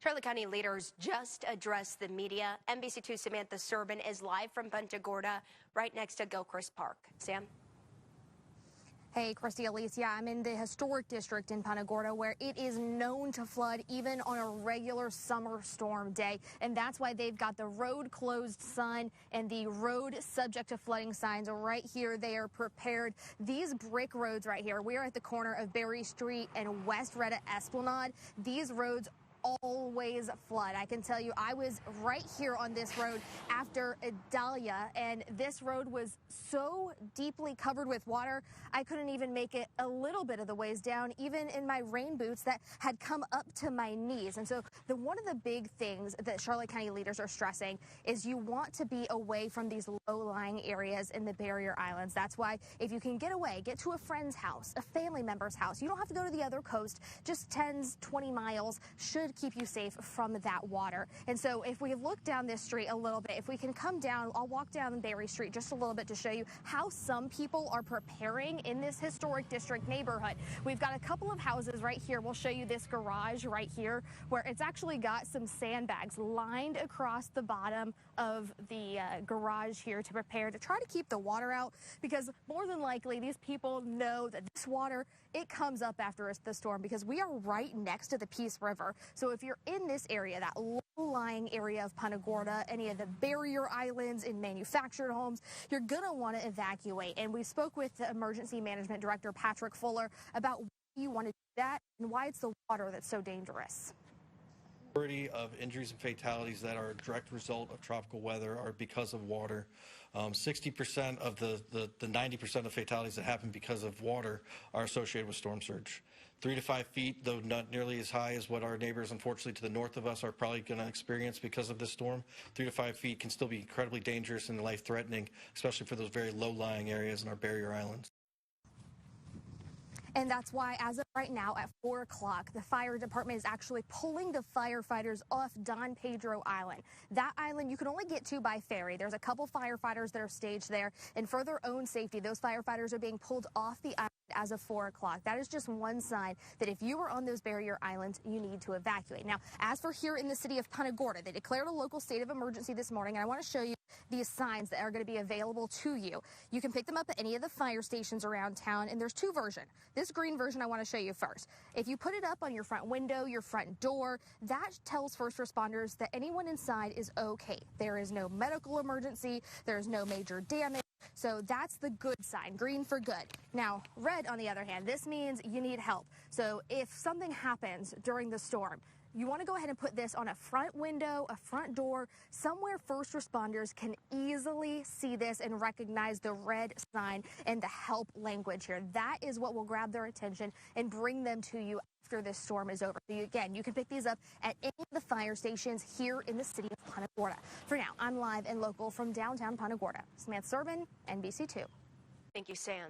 Charlotte County leaders just addressed the media. NBC2 Samantha Serban is live from Punta Gorda, right next to Gilchrist Park. Sam? Hey, Christy, Elise. Yeah, I'm in the historic district in Punta Gorda where it is known to flood even on a regular summer storm day. And that's why they've got the road closed sign and the road subject to flooding signs right here. They are prepared. These brick roads right here, we are at the corner of Berry Street and West Retta Esplanade. These roads always flood. I can tell you, I was right here on this road after Idalia, and this road was so deeply covered with water, I couldn't even make it a little bit of the ways down, even in my rain boots that had come up to my knees. And so one of the big things that Charlotte County leaders are stressing is you want to be away from these low-lying areas in the barrier islands. That's why if you can get away, get to a friend's house, a family member's house. You don't have to go to the other coast. Just 10, 20 miles should keep you safe from that water. And so if we look down this street a little bit, if we can come down, I'll walk down Berry Street just a little bit to show you how some people are preparing in this historic district neighborhood. We've got a couple of houses right here. We'll show you this garage right here where it's actually got some sandbags lined across the bottom of the garage here to prepare to try to keep the water out, because more than likely these people know that this water, it comes up after the storm, because we are right next to the Peace River. So if you're in this area, that low-lying area of Punta Gorda, any of the barrier islands in manufactured homes, you're going to want to evacuate. And we spoke with the Emergency Management Director, Patrick Fuller, about why you want to do that and why it's the water that's so dangerous. The majority of injuries and fatalities that are a direct result of tropical weather are because of water. 60% of the 90% of fatalities that happen because of water are associated with storm surge. 3 to 5 feet, though not nearly as high as what our neighbors, unfortunately, to the north of us are probably going to experience because of this storm. 3 to 5 feet can still be incredibly dangerous and life-threatening, especially for those very low-lying areas in our barrier islands. And that's why, as of right now, at 4 o'clock, the fire department is actually pulling the firefighters off Don Pedro Island. That island you can only get to by ferry. There's a couple firefighters that are staged there. And for their own safety, those firefighters are being pulled off the island as of 4 o'clock. That is just one sign that if you are on those barrier islands, you need to evacuate. Now, as for here in the city of Punta Gorda, they declared a local state of emergency this morning, and I want to show you these signs that are going to be available to you. You can pick them up at any of the fire stations around town, and there's two versions. This green version I want to show you first. If you put it up on your front window, your front door, that tells first responders that anyone inside is okay. There is no medical emergency. There's no major damage. So that's the good sign, green for good. Now, red, on the other hand, this means you need help. So if something happens during the storm, you want to go ahead and put this on a front window, a front door, somewhere first responders can easily see this and recognize the red sign and the help language here. That is what will grab their attention and bring them to you after this storm is over. So again, you can pick these up at any of the fire stations here in the city of Punta Gorda. For now, I'm live and local from downtown Punta Gorda. Samantha Serban, NBC2. Thank you, Sam.